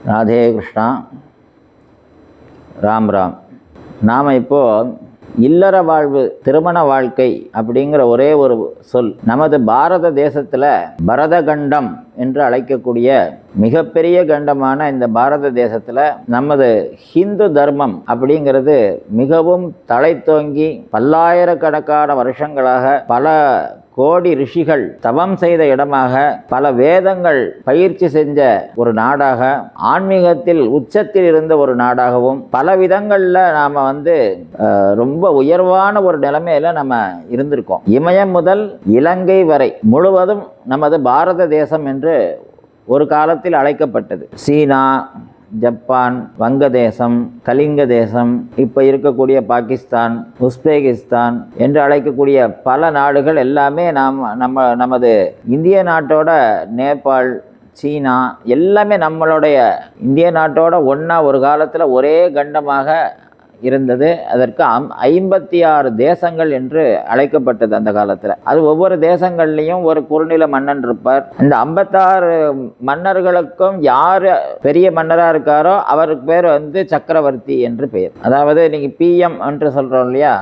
ராதே கிருஷ்ணா. ராம் ராம். நாம் இப்போது இல்லற வாழ்வு, திருமண வாழ்க்கை அப்படிங்கிற ஒரே ஒரு சொல் நமது பாரத தேசத்தில் பரதகண்டம் என்று அழைக்கக்கூடிய மிகப்பெரிய கண்டமான இந்த பாரத தேசத்தில் நமது ஹிந்து தர்மம் அப்படிங்கிறது மிகவும் தழைத்தோங்கி பல்லாயிரக்கணக்கான வருஷங்களாக பல கோடி ரிஷிகள் தவம் செய்த இடமாக, பல வேதங்கள் பயிற்சி செஞ்ச ஒரு நாடாக, ஆன்மீகத்தில் உச்சத்தில் இருந்த ஒரு நாடாகவும், பல விதங்களில் நாம் ரொம்ப உயர்வான ஒரு நிலைமையில நம்ம இருந்திருக்கோம். இமயம் முதல் இலங்கை வரை முழுவதும் நமது பாரத தேசம் என்று ஒரு காலத்தில் அழைக்கப்பட்டது. சீனா, ஜப்பான், வங்கதேசம், கலிங்க தேசம், இப்போ இருக்கக்கூடிய பாகிஸ்தான், உஸ்பெகிஸ்தான் என்று அழைக்கக்கூடிய பல நாடுகள் எல்லாமே நமது இந்திய நாட்டோட, நேபாள், சீனா எல்லாமே நம்மளுடைய இந்திய நாட்டோட ஒன்றா ஒரு காலத்தில் ஒரே கண்டமாக இருந்தது. அதற்கு 56 தேசங்கள் என்று அழைக்கப்பட்டது அந்த காலத்தில். அது ஒவ்வொரு தேசங்கள்லையும் ஒரு குறுநில மன்னன் இருப்பார். இந்த 56 மன்னர்களுக்கும் யார் பெரிய மன்னராக இருக்காரோ அவருக்கு பேர் சக்கரவர்த்தி என்று பெயர். அதாவது நீங்கள் பிஎம் என்று சொல்கிறோம் இல்லையா,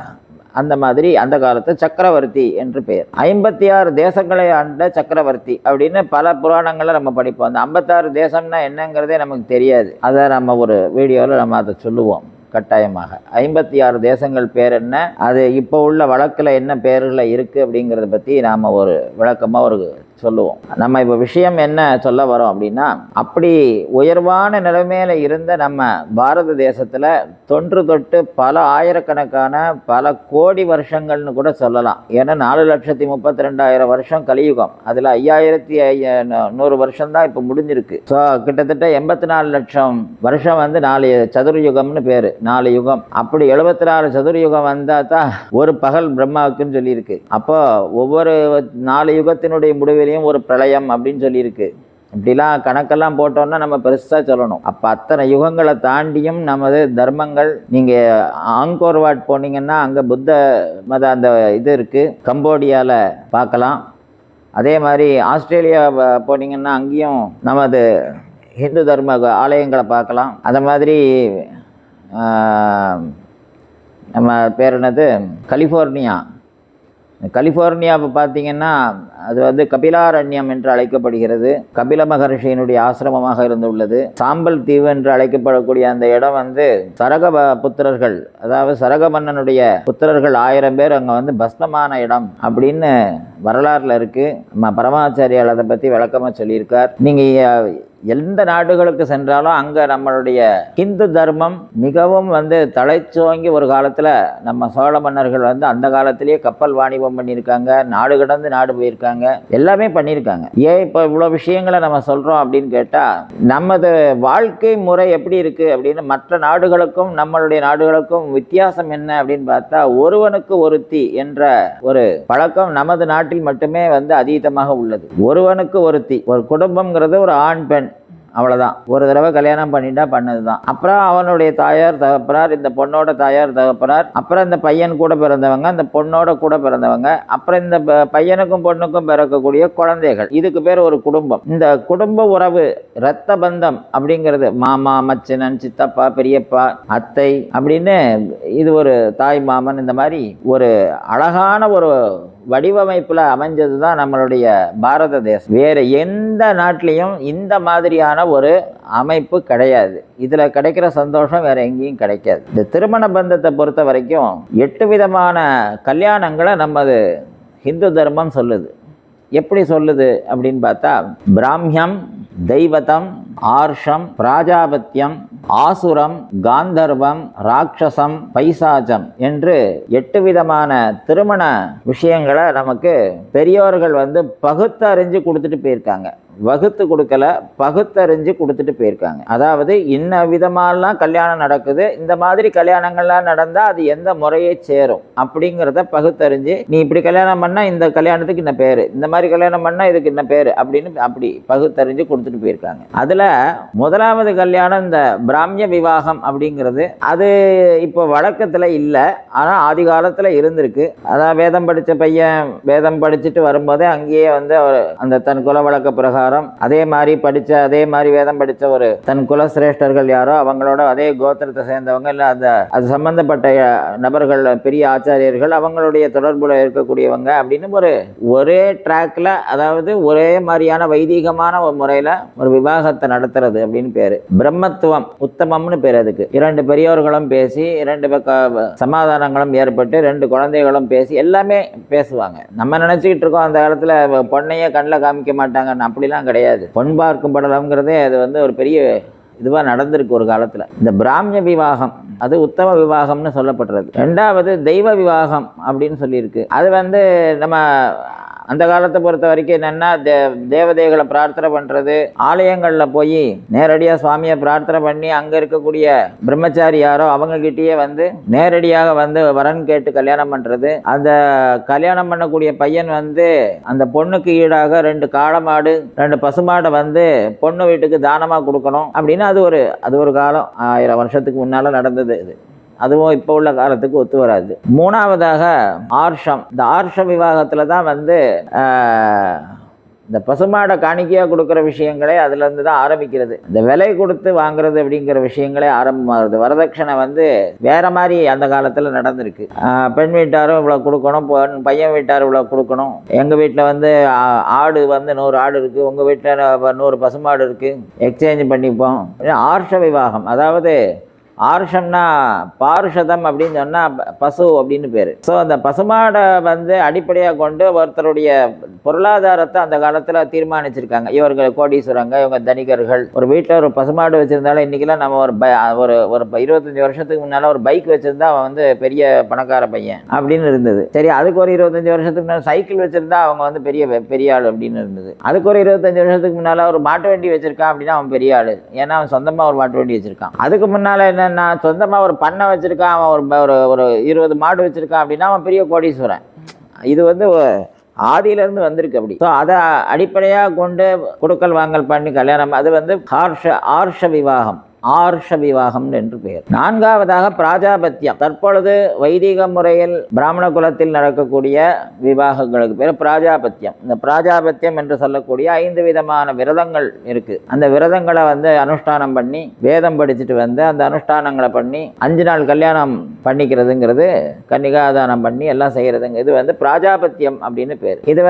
அந்த மாதிரி அந்த காலத்து சக்கரவர்த்தி என்று பெயர். 56 தேசங்களை ஆண்ட சக்கரவர்த்தி அப்படின்னு பல புராணங்களை நம்ம படிப்போம். அந்த 56 தேசம்னா என்னங்கிறதே நமக்கு தெரியாது. அதை நம்ம ஒரு வீடியோவில் நம்ம அதை சொல்லுவோம் கட்டாயமாக. 56 தேசங்கள் பேர் என்ன, அது இப்போ உள்ள வழக்கில் என்ன பேர்களை இருக்குது அப்படிங்கிறத பற்றி நாம் ஒரு விளக்கமாக ஒரு சொல்லுவோம். நம்ம இப்போ விஷயம் என்ன சொல்ல வரோம் அப்படின்னா, அப்படி உயர்வான நிலைமையில இருந்த நம்ம பாரத தேசத்தில் தொன்று தொட்டு பல ஆயிரக்கணக்கான பல கோடி வருஷங்கள்னு கூட சொல்லலாம். ஏன்னா 4,32,000 வருஷம் கலியுகம், அதில் 5,100 வருஷம்தான் இப்போ முடிஞ்சிருக்கு. ஸோ கிட்டத்தட்ட 84 லட்சம் வருஷம் 4 சதுர்யுகம்னு பேர். 4 யுகம். அப்படி 74 சதுர்யுகம் வந்தால் தான் ஒரு பகல் பிரம்மாவுக்குன்னு சொல்லியிருக்கு. அப்போ ஒவ்வொரு 4 யுகத்தினுடைய முடிவில் ஒரு பிரளயம் அப்படின்னு சொல்லியிருக்கு. இப்படிலாம் கணக்கெல்லாம் போட்டோம்னா நம்ம பெருசாக சொல்லணும். அப்போ அத்தனை யுகங்களை தாண்டியும் நமது தர்மங்கள், நீங்கள் ஆங்கோர் வாட் போனீங்கன்னா அங்கே புத்த மத அந்த இது இருக்குது, கம்போடியாவில் பார்க்கலாம். அதே மாதிரி ஆஸ்திரேலியா போனீங்கன்னா அங்கேயும் நமது ஹிந்து தர்ம ஆலயங்களை பார்க்கலாம். அதை மாதிரி நம்ம பேர் என்னது, கலிஃபோர்னியாவை பார்த்தீங்கன்னா அது கபிலாரண்யம் என்று அழைக்கப்படுகிறது. கபில மகர்ஷியினுடைய ஆசிரமமாக இருந்துள்ளது. சாம்பல் தீவு என்று அழைக்கப்படக்கூடிய அந்த இடம் சரக புத்திரர்கள், அதாவது சரக மன்னனுடைய புத்திரர்கள் 1000 பேர் அங்கே பஸ்மமான இடம் அப்படின்னு வரலாறுல இருக்கு. நம்ம பரமாச்சாரியால் அதை பற்றி விளக்கமாக சொல்லியிருக்கார். நீங்கள் எந்த நாடுகளுக்கு சென்றாலும் அங்கே நம்மளுடைய ஹிந்து தர்மம் மிகவும் தலைச்சோங்கி ஒரு காலத்தில் நம்ம சோழ மன்னர்கள் அந்த காலத்திலேயே கப்பல் வாணிபம் பண்ணியிருக்காங்க, நாடு கடந்து நாடு போயிருக்காங்க, எல்லாமே பண்ணியிருக்காங்க. ஏன் இப்போ இவ்வளோ விஷயங்களை நம்ம சொல்கிறோம் அப்படின்னு கேட்டால், நமது வாழ்க்கை முறை எப்படி இருக்குது அப்படின்னு மற்ற நாடுகளுக்கும் நம்மளுடைய நாடுகளுக்கும் வித்தியாசம் என்ன அப்படின்னு பார்த்தா, ஒருவனுக்கு ஒருத்தி என்ற ஒரு பழக்கம் நமது நாட்டில் மட்டுமே அதீதமாக உள்ளது. ஒருவனுக்கு ஒருத்தி, ஒரு குடும்பம்ங்கிறது ஒரு ஆண் பெண், அவ்வளோதான். ஒரு தடவை கல்யாணம் பண்ணிட்டா பண்ணது தான். அப்புறம் அவனுடைய தாயார் தகப்பனார், இந்த பொண்ணோட தாயார் தகப்பனார், அப்புறம் இந்த பையன் கூட பிறந்தவங்க, அந்த பொண்ணோட கூட பிறந்தவங்க, அப்புறம் இந்த பையனுக்கும் பொண்ணுக்கும் பிறக்கக்கூடிய குழந்தைகள், இதுக்கு பேர் ஒரு குடும்பம். இந்த குடும்ப உறவு, இரத்த பந்தம் அப்படிங்கிறது மாமா, மச்சனன், சித்தப்பா, பெரியப்பா, அத்தை அப்படின்னு இது ஒரு தாய் மாமன், இந்த மாதிரி ஒரு அழகான ஒரு வடிவமைப்பில் அமைஞ்சது தான் நம்மளுடைய பாரத தேசம். வேறு எந்த நாட்டிலையும் இந்த மாதிரியான ஒரு அமைப்பு கிடையாது. இதில் கிடைக்கிற சந்தோஷம் வேற எங்கேயும் கிடைக்காது. இந்த திருமண பந்தத்தை பொறுத்த வரைக்கும் 8 விதமான கல்யாணங்களை நமது ஹிந்து தர்மம் சொல்லுது. எப்படி சொல்லுது அப்படின்னு பார்த்தா, பிராமியம், தெய்வதம், ஆர்ஷம், பிராஜாபத்தியம், ஆசுரம், காந்தர்வம், ராட்சசம், பைசாச்சம் என்று 8 விதமான திருமண விஷயங்களை நமக்கு பெரியோர்கள் பகுத்தறிஞ்சு கொடுத்துட்டு போயிருக்காங்க. வகுத்து கொடுக்கல, பகுத்தறிஞ்சு கொடுத்துட்டு போயிருக்காங்க. அதாவது இன்ன விதமாலாம் கல்யாணம் நடக்குது, இந்த மாதிரி கல்யாணங்கள்லாம் நடந்தால் அது எந்த முறையை சேரும் அப்படிங்கிறத பகுத்தறிஞ்சு, நீ இப்படி கல்யாணம் பண்ணால் இந்த கல்யாணத்துக்கு இன்ன பேர், இந்த மாதிரி கல்யாணம் பண்ணால் இதுக்கு இன்ன பேர் அப்படின்னு அப்படி பகுத்தறிஞ்சு கொடுத்துட்டு போயிருக்காங்க. அதில் முதலாவது கல்யாணம் இந்த பிராமிய விவாகம் அப்படிங்கிறது, அது இப்போ வழக்கத்தில் இல்லை, ஆனால் ஆதி காலத்தில் இருந்திருக்கு. அதான் வேதம் படித்த பையன் வேதம் படிச்சுட்டு வரும்போதே அங்கேயே அவர் அந்த தன் குல வழக்க பிரகாரம் பிரகாரம் அதே மாதிரி படித்த அதே மாதிரி வேதம் படித்த ஒரு தன் குலசிரேஷ்டர்கள் யாரோ அவங்களோட அதே கோத்திரத்தை சேர்ந்தவங்க இல்லை அது சம்பந்தப்பட்ட நபர்கள் பெரிய ஆச்சாரியர்கள் அவங்களுடைய தொடர்புல இருக்கக்கூடியவங்க அப்படின்னு ஒரே ட்ராக்ல, அதாவது ஒரே மாதிரியான வைதீகமான ஒரு முறையில் ஒரு விவாகத்தை நடத்துறது அப்படின்னு பேரு. பிரம்மத்துவம் உத்தமம்னு பேர் அதுக்கு. 2 பெரியோர்களும் பேசி 2 சமாதானங்களும் ஏற்பட்டு 2 குழந்தைகளும் பேசி எல்லாமே பேசுவாங்க. நம்ம நினைச்சுக்கிட்டு இருக்கோம் அந்த காலத்துல பொண்ணையே கண்ணில் காமிக்க மாட்டாங்கன்னு. அப்படிலாம் கிடையாது. பொன் பார்க்கும் படலம்ங்கிறதே அது ஒரு பெரிய இதுவாக நடந்திருக்கு ஒரு காலத்தில். இந்த பிராமிய விவாகம் அது உத்தம விவாகம்னு சொல்லப்படுறது. 2வது தெய்வ விவாகம் அப்படின்னு சொல்லியிருக்கு. அது நம்ம அந்த காலத்தை பொறுத்த வரைக்கும் என்னென்னா தேவதைகளை பிரார்த்தனை பண்ணுறது, ஆலயங்களில் போய் நேரடியாக சுவாமியை பிரார்த்தனை பண்ணி அங்கே இருக்கக்கூடிய பிரம்மச்சாரி யாரோ அவங்கக்கிட்டேயே நேரடியாக வரன் கேட்டு கல்யாணம் பண்ணுறது. அந்த கல்யாணம் பண்ணக்கூடிய பையன் அந்த பொண்ணுக்கு ஈடாக 2 காளமாடு 2 பசுமாடை பொண்ணு வீட்டுக்கு தானமாக கொடுக்கணும் அப்படின்னு அது ஒரு காலம் 1000 வருஷத்துக்கு முன்னால் நடந்தது. இது அதுவும் இப்போ உள்ள காலத்துக்கு ஒத்து வராது. 3வதாக ஆர்ஷம். இந்த ஆர்ஷ விவாகத்தில் தான் இந்த பசுமாடை காணிக்கையாக கொடுக்குற விஷயங்களே அதுலேருந்து தான் ஆரம்பிக்கிறது. இந்த விலை கொடுத்து வாங்குறது அப்படிங்கிற விஷயங்களே ஆரம்பமாகுது. வரதட்சணை வேற மாதிரி அந்த காலத்தில் நடந்திருக்கு. பெண் வீட்டாரும் இவ்வளோ கொடுக்கணும், பையன் வீட்டார் இவ்வளோ கொடுக்கணும். எங்கள் வீட்டில் ஆடு 100 ஆடு இருக்குது, உங்கள் வீட்டில் 100 பசுமாடு இருக்குது, எக்ஸ்சேஞ்ச் பண்ணிப்போம். ஆர்ஷ விவாகம், அதாவது ஆர்ஷம்னா பாருஷதம் அப்படின்னு சொன்னால் பசு அப்படின்னு பேர். ஸோ அந்த பசுமாடை அடிப்படையாக கொண்டு ஒருத்தருடைய பொருளாதாரத்தை அந்த காலத்தில் தீர்மானிச்சிருக்காங்க. இவர்கள் கோடீஸ்வரங்க, இவங்க தனிகர்கள். ஒரு வீட்டில் ஒரு பசுமாடு வச்சுருந்தாலும் இன்றைக்கெல்லாம் நம்ம ஒரு 25 வருஷத்துக்கு முன்னால் ஒரு பைக் வச்சுருந்தா அவன் பெரிய பணக்கார பையன் அப்படின்னு இருந்தது. சரி, அதுக்கு ஒரு 25 வருஷத்துக்கு முன்னால் சைக்கிள் வச்சுருந்தா அவங்க பெரிய ஆள் அப்படின்னு இருந்தது. அதுக்கு ஒரு 25 வருஷத்துக்கு முன்னால் ஒரு மாட்டு வண்டி வச்சுருக்கான் அப்படின்னா அவன் பெரிய ஆள், ஏன்னா அவன் சொந்தமாக ஒரு மாட்டு வண்டி வச்சுருக்கான். அதுக்கு முன்னால் என்ன, நான் சொந்தமாக ஒரு பண்ணை வச்சுருக்கான், அவன் ஒரு 20 மாடு வச்சுருக்கான் அப்படின்னா அவன் பெரிய கோடீஸ்வரன். இது ஆதியிலேருந்து வந்திருக்கு அப்படி. ஸோ அதை அடிப்படையாக கொண்டு கொடுக்கல் வாங்கல் பண்ணி கல்யாணம், அது ஆர்ஷ விவாகம். ஆர்ஷ விவாகம் என்று பெயர். 4வதாக பிராஜாபத்தியம். தற்பொழுது வைதிக முறையில் பிராமண குலத்தில் நடக்கக்கூடிய விவாகங்களுக்கு பேர் பிராஜாபத்தியம். இந்த பிராஜாபத்தியம் என்று சொல்லக்கூடிய 5 விதமான விரதங்கள் இருக்கு. அந்த விரதங்களை அனுஷ்டானம் பண்ணி வேதம் படிச்சுட்டு அந்த அனுஷ்டானங்களை பண்ணி 5 நாள் கல்யாணம் பண்ணிக்கிறதுங்கிறது, கன்னிகாதானம் பண்ணி எல்லாம் செய்யறதுங்க. இது பிராஜாபத்தியம் அப்படின்னு பேர். இது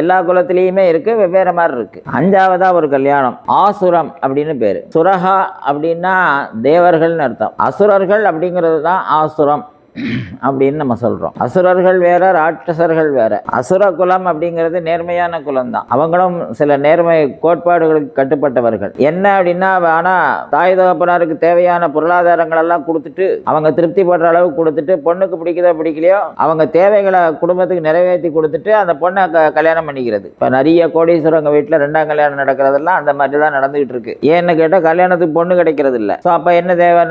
எல்லா குலத்திலையுமே இருக்கு, வெவ்வேறு மாதிரி இருக்கு. 5வதா ஒரு கல்யாணம் ஆசுரம் அப்படின்னு பேரு. சுரஹா அப்படின்னா தேவர்கள்னு அர்த்தம். அசுரர்கள் அப்படிங்கிறது தான் ஆசுரம் அப்படின்னு நம்ம சொல்றோம். அசுரர்கள் வேற, ராட்சசர்கள் வேற. அசுர குலம் அப்படிங்கிறது நேர்மையான குலம் தான். அவங்களும் சில நேர்மை கோட்பாடுகளுக்கு கட்டுப்பட்டவர்கள். என்ன அப்படின்னா, ஆனா தாய் தகப்பனாருக்கு தேவையான பொருளாதாரங்கள் எல்லாம் கொடுத்துட்டு அவங்க திருப்தி படுற அளவுக்கு கொடுத்துட்டு, பொண்ணுக்கு பிடிக்குதோ பிடிக்கலையோ அவங்க தேவைகளை குடும்பத்துக்கு நிறைவேற்றி கொடுத்துட்டு அந்த பொண்ணை கல்யாணம் பண்ணிக்கிறது. இப்ப நிறைய கோடீஸ்வரங்க வீட்டுல 2ஆம் கல்யாணம் நடக்கிறதெல்லாம் அந்த மாதிரி தான் நடந்துகிட்டு இருக்கு. ஏன்னு கேட்டா கல்யாணத்துக்கு பொண்ணு கிடைக்கிறது இல்லை. ஸோ அப்ப என்ன தேவை,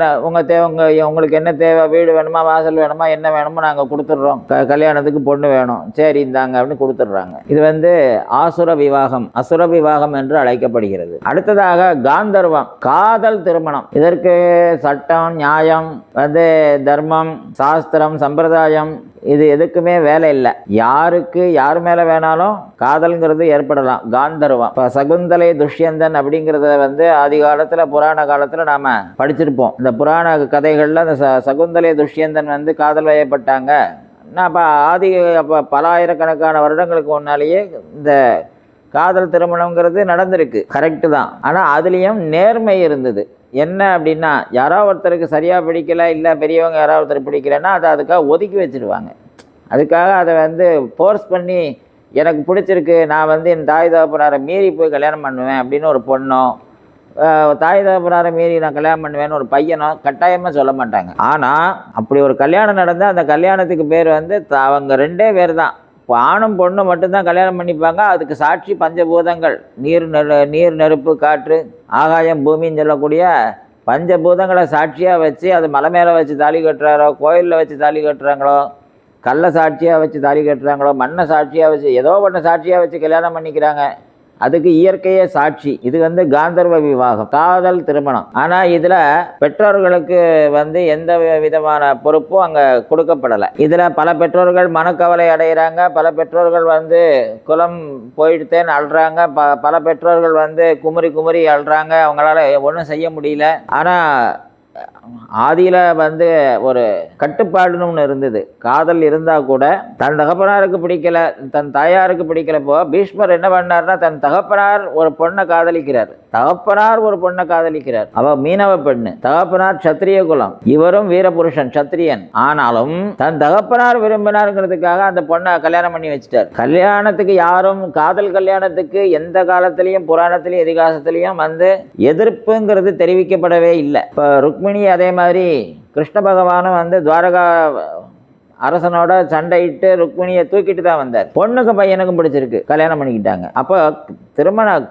உங்களுக்கு என்ன தேவை, வீடு வேணுமா, வாசல் வேணுமா, என்ன வேணுமோ நாங்கள் கொடுத்துட்றோம், கல்யாணத்துக்கு பொண்ணு வேணும், சரி இந்தாங்க அப்படின்னு கொடுத்துட்றாங்க. இது ஆசுர விவாகம், அசுர விவாகம் என்று அழைக்கப்படுகிறது. அடுத்ததாக காந்தர்வம், காதல் திருமணம். இதற்கு சட்டம், நியாயம், தர்மம், சாஸ்திரம், சம்பிரதாயம் இது எதுக்குமே வேலை இல்லை. யார் மேல வேணாலும் காதல்ங்கிறது ஏற்படலாம். காந்தர்வம். இப்போ சகுந்தலை துஷ்யந்தன் அப்படிங்கிறத ஆதி காலத்துல புராண காலத்துல நாம படிச்சிருப்போம். இந்த புராண கதைகள்ல அந்த சகுந்தலை துஷ்யந்தன் காதல் வயப்பட்டாங்க. அப்போ பல ஆயிரக்கணக்கான வருடங்களுக்கு முன்னாலேயே இந்த காதல் திருமணம்ங்கிறது நடந்திருக்கு. கரெக்டு தான். ஆனால் அதுலேயும் நேர்மை இருந்தது. என்ன அப்படின்னா, யாரோ ஒருத்தருக்கு சரியாக பிடிக்கல, இல்லை பெரியவங்க யாரோ ஒருத்தர் பிடிக்கலன்னா அதை அதுக்காக ஒதுக்கி வச்சுருவாங்க. அதுக்காக அதை ஃபோர்ஸ் பண்ணி எனக்கு பிடிச்சிருக்கு, நான் என் தாய் தகப்பனாரை மீறி போய் கல்யாணம் பண்ணுவேன் அப்படின்னு ஒரு பொண்ணோ, தாய் தகப்பனாரை மீறி நான் கல்யாணம் பண்ணுவேன்னு ஒரு பையனோ கட்டாயமாக சொல்ல மாட்டாங்க. ஆனால் அப்படி ஒரு கல்யாணம் நடந்தால் அந்த கல்யாணத்துக்கு பேர் அவங்க 2 பேர் தான். இப்போ ஆணும் பொண்ணு மட்டும்தான் கல்யாணம் பண்ணிப்பாங்க. அதுக்கு சாட்சி பஞ்சபூதங்கள், நீர் நெருப்பு காற்று ஆகாயம் பூமின்னு சொல்லக்கூடிய பஞ்சபூதங்களை சாட்சியாக வச்சு, அது மலை மேலே வச்சு தாலி கட்டுறாரோ, கோயிலில் வச்சு தாலி கட்டுறாங்களோ, கல்லை சாட்சியாக வச்சு தாலி கட்டுறாங்களோ, மண்ணை சாட்சியாக வச்சு ஏதோ ஒன்று சாட்சியாக வச்சு கல்யாணம் பண்ணிக்கிறாங்க. அதுக்கு இயற்கையே சாட்சி. இது காந்தர்வ விவாகம், காதல் திருமணம். ஆனா இதுல பெற்றோர்களுக்கு எந்த விதமான பொறுப்பும் அங்க கொடுக்கப்படலை. இதுல பல பெற்றோர்கள் மனக்கவலை அடைகிறாங்க, பல பெற்றோர்கள் குலம் போயிடுத்தேன்னு அழுறாங்க, பல பெற்றோர்கள் குமுறி குமுறி அழுறாங்க, அவங்களால ஒன்றும் செய்ய முடியல. ஆனா ஆதியில ஒரு கட்டுப்பாடுன்னு ஒன்று இருந்தது. காதல் இருந்தா கூட தன் தகப்பனாருக்கு பிடிக்கல, தன் தாயாருக்கு பிடிக்கலப்போ பீஷ்மர் என்ன பண்ணார்னா, தன் தகப்பனார் ஒரு பொண்ணை காதலிக்கிறார், அவ மீனவ பெண்ணு, தகப்பனார் சத்திரிய குலம், இவரும் வீரபுருஷன் சத்திரியன். ஆனாலும் தன் தகப்பனார் விரும்பினாருங்கிறதுக்காக அந்த பொண்ணை கல்யாணம் பண்ணி வச்சுட்டார். கல்யாணத்துக்கு யாரும் காதல் கல்யாணத்துக்கு எந்த காலத்திலையும் புராணத்திலையும் இதிகாசத்திலையும் எதிர்ப்புங்கிறது தெரிவிக்கப்படவே இல்லை. இப்போ ருக்மிணி அதே மாதிரி கிருஷ்ண பகவானும் துவாரகா அரசனோட சண்டையிட்டு ருக்மிணியை தூக்கிட்டு தான் வந்தார். பொண்ணுக்கும் பையனுக்கும் பிடிச்சிருக்கு, கல்யாணம் பண்ணிக்கிட்டாங்க. அப்போ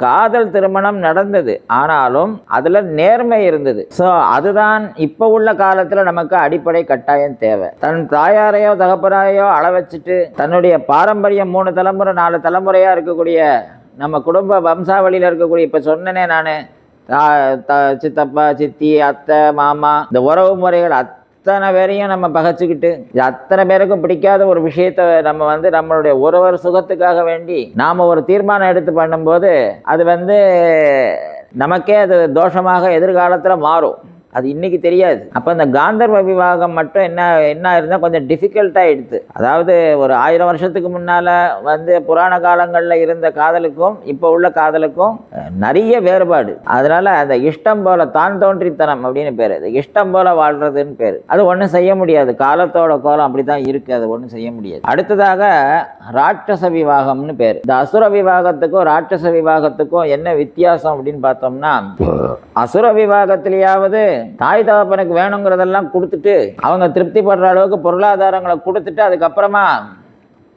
காதல் திருமணம் நடந்தது, ஆனாலும் அதுல நேர்மை இருந்தது. ஸோ அதுதான் இப்போ உள்ள காலத்துல நமக்கு அடிப்படை கட்டாயம் தேவை. தன் தாயாரையோ தகப்பனாரையோ அள வச்சுட்டு தன்னுடைய பாரம்பரியம் 3 தலைமுறை 4 தலைமுறையா இருக்கக்கூடிய நம்ம குடும்ப வம்சாவளியில் இருக்கக்கூடிய, இப்போ சொன்னனே நான், சித்தப்பா சித்தி அத்தை மாமா, இந்த உறவு முறைகள் அத்தனை பேரையும் நம்ம பகைச்சிக்கிட்டு அத்தனை பேருக்கும் பிடிக்காத ஒரு விஷயத்த நம்ம நம்மளுடைய ஒருவர் சுகத்துக்காக வேண்டி நாம ஒரு தீர்மானம் எடுத்து பண்ணும்போது அது நமக்கே அது தோஷமாக எதிர்காலத்துல மாறும். அது இன்னைக்கு தெரியாது. அப்போ இந்த காந்தர்வ விவாகம் மட்டும் என்ன இருந்தால் கொஞ்சம் டிஃபிகல்ட்டாக எடுத்து, அதாவது ஒரு 1000 வருஷத்துக்கு முன்னால் புராண காலங்களில் இருந்த காதலுக்கும் இப்போ உள்ள காதலுக்கும் நிறைய வேறுபாடு. அதனால அந்த இஷ்டம் போல தான் தோன்றித்தனம் அப்படின்னு பேர், அது இஷ்டம் போல வாழ்றதுன்னு பேர். அது ஒன்றும் செய்ய முடியாது, காலத்தோட கோலம் அப்படி தான் இருக்குது, அது ஒன்றும் செய்ய முடியாது. அடுத்ததாக ராட்சச விவாகம்னு பேர். இந்த அசுர விவாகத்துக்கும் ராட்சச விவாகத்துக்கும் என்ன வித்தியாசம் அப்படின்னு பார்த்தோம்னா, அசுர விவாகத்திலேயாவது தாய் தகப்பனுக்கு வேணுங்கிறதெல்லாம் கொடுத்துட்டு அவங்க திருப்தி படுற அளவுக்கு பொருளாதாரங்களை கொடுத்துட்டு அதுக்கப்புறமா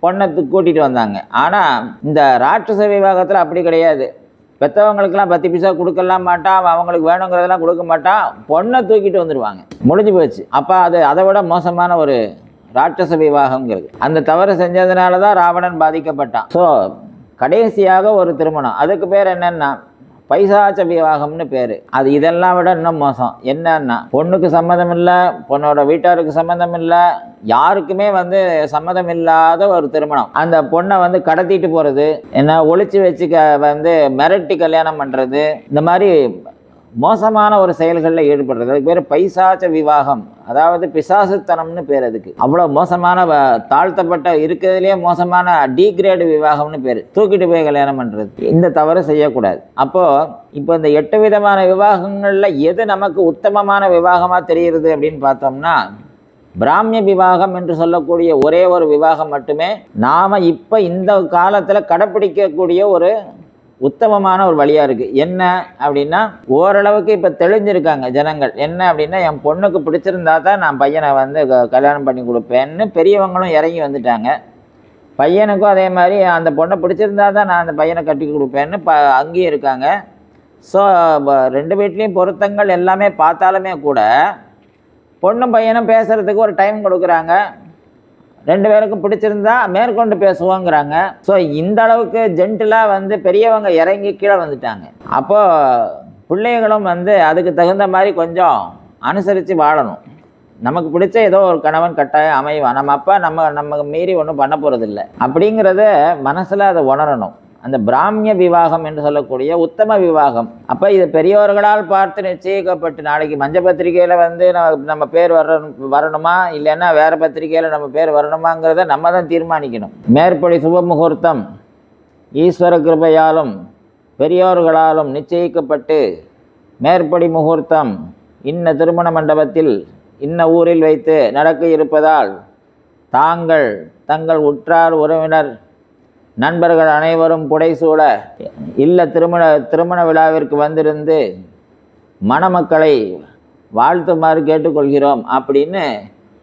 பொண்ணத்துக்கு கூட்டிட்டு வந்தாங்க. ஆனா இந்த ராட்சச விவாகத்துல அப்படி கிடையாது. பெற்றவங்களுக்கெல்லாம் 10 பைசா கொடுக்கலாம் மாட்டான், அவங்களுக்கு வேணுங்கிறதெல்லாம் கொடுக்க மாட்டான், பொண்ணை தூக்கிட்டு வந்துடுவாங்க, முடிஞ்சு போச்சு. அப்போ அதை விட மோசமான ஒரு ராட்சச விவாகம்ங்கிறது. அந்த தவறு செஞ்சதுனால தான் ராவணன் பாதிக்கப்பட்டான். ஸோ கடைசியாக ஒரு திருமணம், அதுக்கு பேர் என்னன்னா பைசாச்ச விவாகம்னு பேர். அது இதெல்லாம் விட இன்னும் மோசம். என்னன்னா பொண்ணுக்கு சம்மதம் இல்லை, பொண்ணோட வீட்டாருக்கு சம்மதம் இல்லை, யாருக்குமே சம்மதம் இல்லாத ஒரு திருமணம். அந்த பொண்ணை கடத்திட்டு போகிறது, என்ன ஒளிச்சு வச்சு மிரட்டி கல்யாணம் பண்ணுறது, இந்த மாதிரி மோசமான ஒரு செயல்களில் ஈடுபடுறது, அதுக்கு பேர் பைசாச்ச விவாகம், அதாவது பிசாசுத்தனம்னு பேர். அதுக்கு அவ்வளோ மோசமான தாழ்த்தப்பட்ட இருக்கிறதுலேயே மோசமான டீக்ரேடு விவாகம்னு பேர். தூக்கிட்டு போய் கல்யாணம் பண்ணுறது, இந்த தவறு செய்யக்கூடாது. அப்போது இப்போ இந்த 8 விதமான விவாகங்களில் எது நமக்கு உத்தமமான விவாகமாக தெரிகிறது அப்படின்னு பார்த்தோம்னா, பிராமிய விவாகம் என்று சொல்லக்கூடிய ஒரே ஒரு விவாகம் மட்டுமே நாம் இப்போ இந்த காலத்தில் கடைப்பிடிக்கக்கூடிய ஒரு உத்தமமான ஒரு வழியாக இருக்குது. என்ன அப்படின்னா, ஓரளவுக்கு இப்போ தெளிஞ்சிருக்காங்க ஜனங்கள். என்ன அப்படின்னா, என் பொண்ணுக்கு பிடிச்சிருந்தா தான் நான் பையனை கல்யாணம் பண்ணி கொடுப்பேன்னு பெரியவங்களும் இறங்கி வந்துட்டாங்க. பையனுக்கும் அதே மாதிரி அந்த பொண்ணை பிடிச்சிருந்தா தான் நான் அந்த பையனை கட்டி கொடுப்பேன்னு அங்கேயும் இருக்காங்க. ஸோ 2 வீட்லேயும் பொருத்தங்கள் எல்லாமே பார்த்தாலுமே கூட பொண்ணும் பையனும் பேசுகிறதுக்கு ஒரு டைம் கொடுக்குறாங்க. 2 பேருக்கும் பிடிச்சிருந்தா மேற்கொண்டு பேசுவோங்கிறாங்க. ஸோ இந்த அளவுக்கு ஜென்டிலாக பெரியவங்க இறங்கி கீழே வந்துட்டாங்க. அப்போது பிள்ளைகளும் அதுக்கு தகுந்த மாதிரி கொஞ்சம் அனுசரித்து வாழணும். நமக்கு பிடிச்ச ஏதோ ஒரு கணவன் கட்டாயம் அமைவான், நம்ம அப்பா நம்ம மீறி ஒன்றும் பண்ண போகிறதில்ல அப்படிங்கிறத மனசில் அதை உணரணும். அந்த பிராமிய விவாகம் என்று சொல்லக்கூடிய உத்தம விவாகம். அப்போ இது பெரியோர்களால் பார்த்து நிச்சயிக்கப்பட்டு, நாளைக்கு மஞ்சள் பத்திரிகையில் நம்ம பேர் வரணுமா இல்லைன்னா வேறு பத்திரிகையில் நம்ம பேர் வரணுமாங்கிறத நம்ம தான் தீர்மானிக்கணும். மேற்படி சுப முகூர்த்தம் ஈஸ்வர கிருபையாலும் பெரியோர்களாலும் நிச்சயிக்கப்பட்டு, மேற்படி முகூர்த்தம் இன்ன திருமண மண்டபத்தில் இன்ன ஊரில் வைத்து நடக்க இருப்பதால் தங்கள் உற்றார் உறவினர் நண்பர்கள் அனைவரும் புடைசூழ இல்ல திருமண விழாவிற்கு வந்திருந்து மணமக்களை வாழ்த்துமாறு கேட்டுக்கொள்கிறோம் அப்படின்னு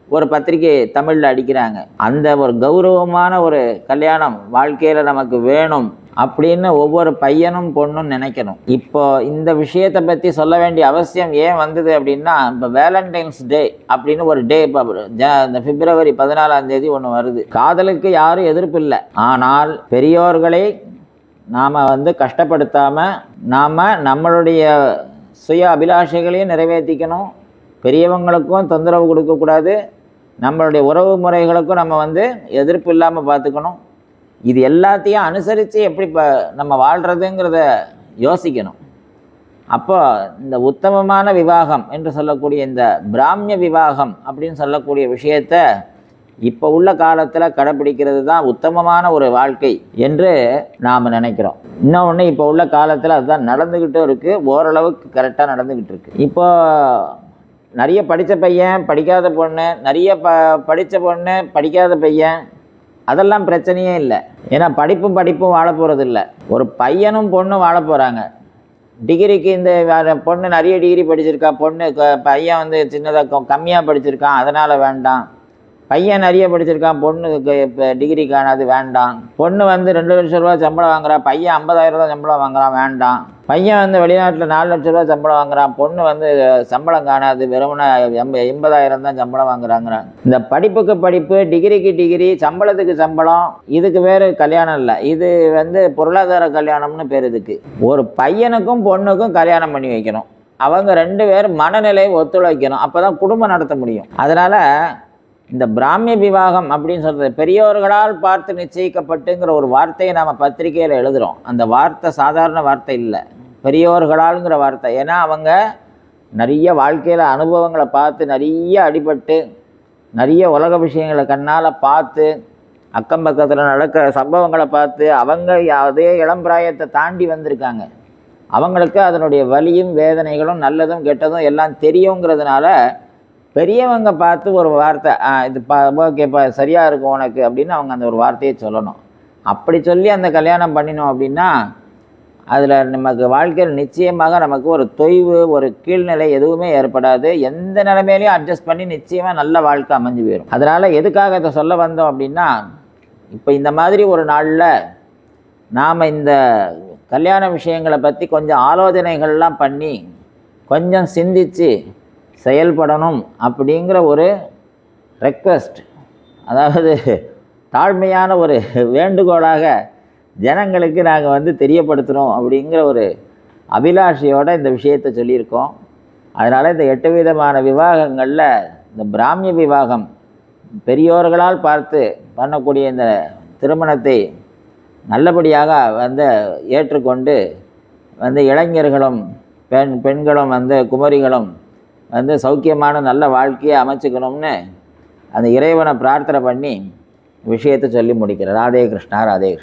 ஒரு பத்திரிகை தமிழில் அடிக்கிறாங்க. அந்த ஒரு கௌரவமான ஒரு கல்யாணம் வாழ்க்கையில் நமக்கு வேணும் அப்படின்னு ஒவ்வொரு பையனும் பொண்ணும் நினைக்கணும். இப்போ இந்த விஷயத்தை பற்றி சொல்ல வேண்டிய அவசியம் ஏன் வந்தது அப்படின்னா, இப்போ வேலண்டைன்ஸ் டே அப்படின்னு ஒரு டே இப்போ இந்த பிப்ரவரி 14ஆம் தேதி ஒன்று வருது. காதலுக்கு யாரும் எதிர்ப்பு இல்லை, ஆனால் பெரியோர்களை நாம் கஷ்டப்படுத்தாமல் நாம் நம்மளுடைய சுய அபிலாஷைகளையும் நிறைவேற்றிக்கணும், பெரியவங்களுக்கும் தொந்தரவு கொடுக்கக்கூடாது, நம்மளுடைய உறவு முறைகளுக்கும் நம்ம எதிர்ப்பு இல்லாமல் பார்த்துக்கணும். இது எல்லாத்தையும் அனுசரித்து எப்படி நம்ம வாழ்கிறதுங்கிறத யோசிக்கணும். அப்போ இந்த உத்தமமான விவாகம் என்று சொல்லக்கூடிய இந்த பிராமிய விவாகம் அப்படின்னு சொல்லக்கூடிய விஷயத்தை இப்போ உள்ள காலத்தில் கடைப்பிடிக்கிறது தான் உத்தமமான ஒரு வாழ்க்கை என்று நாம் நினைக்கிறோம். இன்னொன்று இப்போ உள்ள காலத்தில் அதுதான் நடந்துக்கிட்டும் இருக்குது, ஓரளவுக்கு கரெக்டாக நடந்துக்கிட்டு இருக்குது. இப்போ நிறைய படித்த பையன் படிக்காத பொண்ணு, நிறைய படித்த பொண்ணு படிக்காத பையன், அதெல்லாம் பிரச்சனையே இல்லை. ஏன்னா படிப்பும் வாழ போகிறது இல்லை. ஒரு பையனும் பொண்ணும் வாழ போகிறாங்க. டிகிரிக்கு இந்த பொண்ணு நிறைய டிகிரி படிச்சிருக்கா, பையன் சின்னதாக கம்மியாக படிச்சிருக்கான், அதனால் வேண்டாம். பையன் நிறைய படிச்சிருக்கான், பொண்ணுக்கு இப்போ டிகிரி காணாது, வேண்டாம். பொண்ணு 2 லட்ச ரூபா சம்பளம் வாங்குறா, பையன் 50,000 ரூபா சம்பளம் வாங்குறான், வேண்டாம். பையன் வெளிநாட்டில் 4 லட்ச ரூபா சம்பளம் வாங்குறான், பொண்ணு சம்பளம் காணாது, வெறும்னா 80,000 தான் சம்பளம் வாங்குறாங்கிறான். இந்த படிப்புக்கு படிப்பு, டிகிரிக்கு டிகிரி, சம்பளத்துக்கு சம்பளம், இதுக்கு வேறு கல்யாணம் இல்லை. இது பொருளாதார கல்யாணம்னு பேர் இதுக்கு. ஒரு பையனுக்கும் பொண்ணுக்கும் கல்யாணம் பண்ணி வைக்கணும். அவங்க 2 பேர் மனநிலையை ஒத்துழைக்கணும், அப்போ தான் குடும்பம் நடத்த முடியும். அதனால் இந்த பிராமிய விவாகம் அப்படின்னு சொல்கிறது பெரியோர்களால் பார்த்து நிச்சயிக்கப்பட்டுங்கிற ஒரு வார்த்தையை நாம் பத்திரிகையில் எழுதுகிறோம். அந்த வார்த்தை சாதாரண வார்த்தை இல்லை, பெரியோர்களால்ங்கிற வார்த்தை. ஏன்னா அவங்க நிறைய வாழ்க்கையில் அனுபவங்களை பார்த்து, நிறைய அடிபட்டு, நிறைய உலக விஷயங்களை கண்ணால் பார்த்து, அக்கம் பக்கத்தில் நடக்கிற சம்பவங்களை பார்த்து, அவங்க அதே இளம் பிராயத்தை தாண்டி வந்திருக்காங்க. அவங்களுக்கு அதனுடைய வலியும் வேதனைகளும் நல்லதும் கெட்டதும் எல்லாம் தெரியுங்கிறதுனால பெரியவங்க பார்த்து ஒரு வார்த்தை, இது ஓகேப்பா, சரியாக இருக்கும் உனக்கு அப்படின்னு அவங்க அந்த ஒரு வார்த்தையை சொல்லணும். அப்படி சொல்லி அந்த கல்யாணம் பண்ணினோம் அப்படின்னா அதில் நமக்கு வாழ்க்கையில் நிச்சயமாக நமக்கு ஒரு தொய்வு, ஒரு கீழ்நிலை எதுவுமே ஏற்படாது. எந்த நிலைமையிலையும் அட்ஜஸ்ட் பண்ணி நிச்சயமாக நல்ல வாழ்க்கை அமைஞ்சு போயிடும். அதனால் எதுக்காக இதை சொல்ல வந்தோம் அப்படின்னா, இப்போ இந்த மாதிரி ஒரு நாளில் நாம் இந்த கல்யாண விஷயங்களை பற்றி கொஞ்சம் ஆலோசனைகள்லாம் பண்ணி கொஞ்சம் சிந்தித்து செயல்படணும் அப்படிங்கிற ஒரு ரெக்வெஸ்ட், அதாவது தாழ்மையான ஒரு வேண்டுகோளாக ஜனங்களுக்கு நாங்கள் தெரியப்படுத்துகிறோம் அப்படிங்கிற ஒரு அபிலாஷையோடு இந்த விஷயத்தை சொல்லியிருக்கோம். அதனால் இந்த 8 விதமான விவாகங்களில் இந்த பிராமிய விவாகம், பெரியோர்களால் பார்த்து பண்ணக்கூடிய இந்த திருமணத்தை நல்லபடியாக ஏற்றுக்கொண்டு இளைஞர்களும் பெண்களும் குமரிகளும் சௌக்கியமான நல்ல வாழ்க்கையை அமைச்சுக்கணும்னு அந்த இறைவனை பிரார்த்தனை பண்ணி விஷயத்தை சொல்லி முடிக்கிறேன். ராதே கிருஷ்ணா, ராதே கிருஷ்ணா.